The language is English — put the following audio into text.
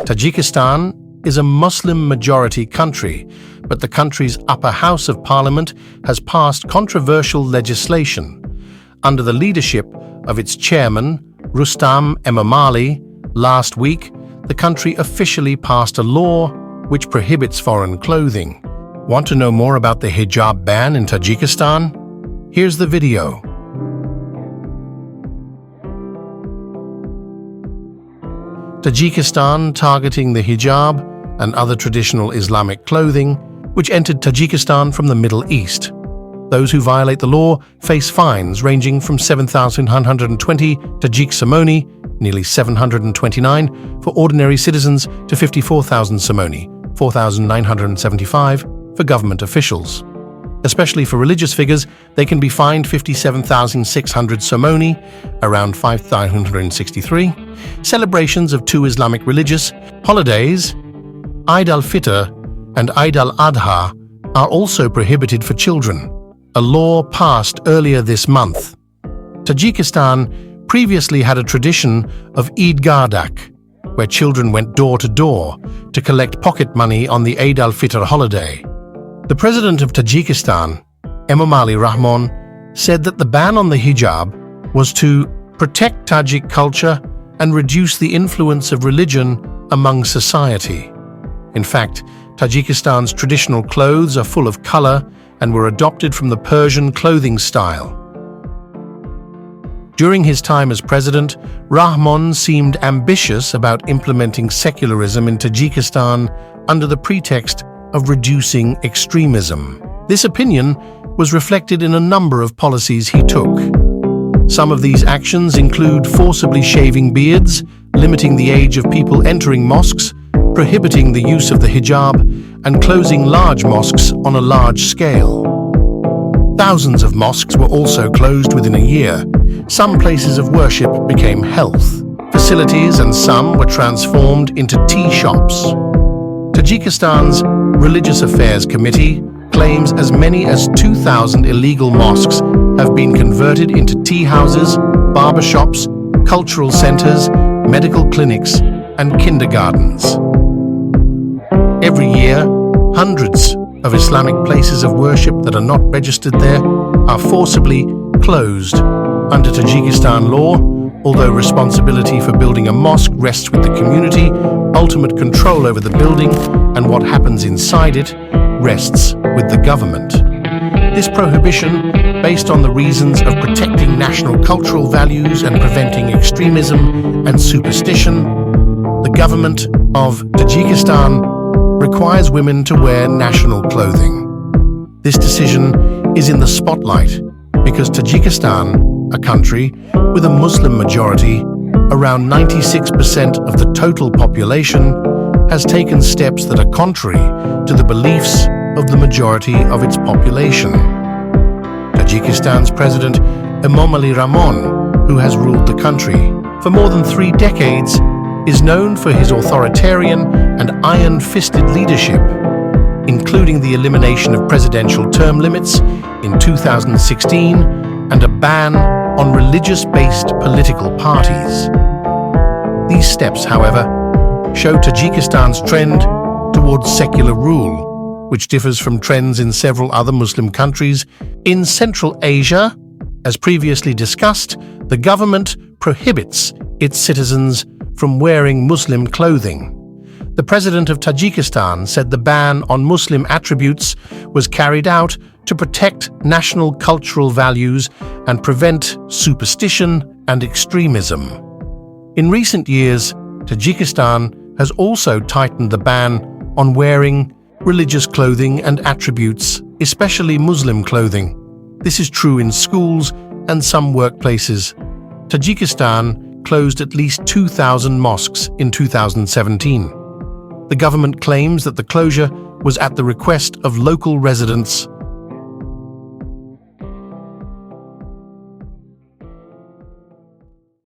Tajikistan is a Muslim-majority country, but the country's upper house of parliament has passed controversial legislation. Under the leadership of its chairman, Rustam Emomali, last week, the country officially passed a law which prohibits foreign clothing. Want to know more about the hijab ban in Tajikistan? Here's the video. Tajikistan targeting the hijab and other traditional Islamic clothing, which entered Tajikistan from the Middle East. Those who violate the law face fines ranging from 7,920 Tajik somoni, nearly 729 for ordinary citizens, to 54,000 somoni, 4,975 for government officials. Especially for religious figures, they can be fined 57,600 somoni, around 5,963. Celebrations of two Islamic religious holidays, Eid al-Fitr and Eid al-Adha, are also prohibited for children, a law passed earlier this month. Tajikistan previously had a tradition of Eid Gardak, where children went door to door to collect pocket money on the Eid al-Fitr holiday. The president of Tajikistan, Emomali Rahman, said that the ban on the hijab was to protect Tajik culture and reduce the influence of religion among society. In fact, Tajikistan's traditional clothes are full of color and were adopted from the Persian clothing style. During his time as president, Rahman seemed ambitious about implementing secularism in Tajikistan under the pretext of reducing extremism. This opinion was reflected in a number of policies he took. Some of these actions include forcibly shaving beards, limiting the age of people entering mosques, prohibiting the use of the hijab, and closing large mosques on a large scale. Thousands of mosques were also closed within a year. Some places of worship became health facilities and some were transformed into tea shops. Tajikistan's Religious Affairs Committee claims as many as 2,000 illegal mosques have been converted into tea houses, barber shops, cultural centers, medical clinics, and kindergartens. Every year, hundreds of Islamic places of worship that are not registered there are forcibly closed. Under Tajikistan law, although responsibility for building a mosque rests with the community, ultimate control over the building and what happens inside it rests with the government. This prohibition, based on the reasons of protecting national cultural values and preventing extremism and superstition, the government of Tajikistan requires women to wear national clothing. This decision is in the spotlight because Tajikistan, a country with a Muslim majority, around 96% of the total population, has taken steps that are contrary to the beliefs of the majority of its population. Tajikistan's president, Emomali Rahman, who has ruled the country for more than 3 decades, is known for his authoritarian and iron-fisted leadership, including the elimination of presidential term limits in 2016 and a ban on religious-based political parties. These steps, however, show Tajikistan's trend towards secular rule, which differs from trends in several other Muslim countries. In Central Asia, as previously discussed, the government prohibits its citizens from wearing Muslim clothing. The president of Tajikistan said the ban on Muslim attributes was carried out to protect national cultural values and prevent superstition and extremism. In recent years, Tajikistan has also tightened the ban on wearing religious clothing and attributes, especially Muslim clothing. This is true in schools and some workplaces. Tajikistan closed at least 2,000 mosques in 2017. The government claims that the closure was at the request of local residents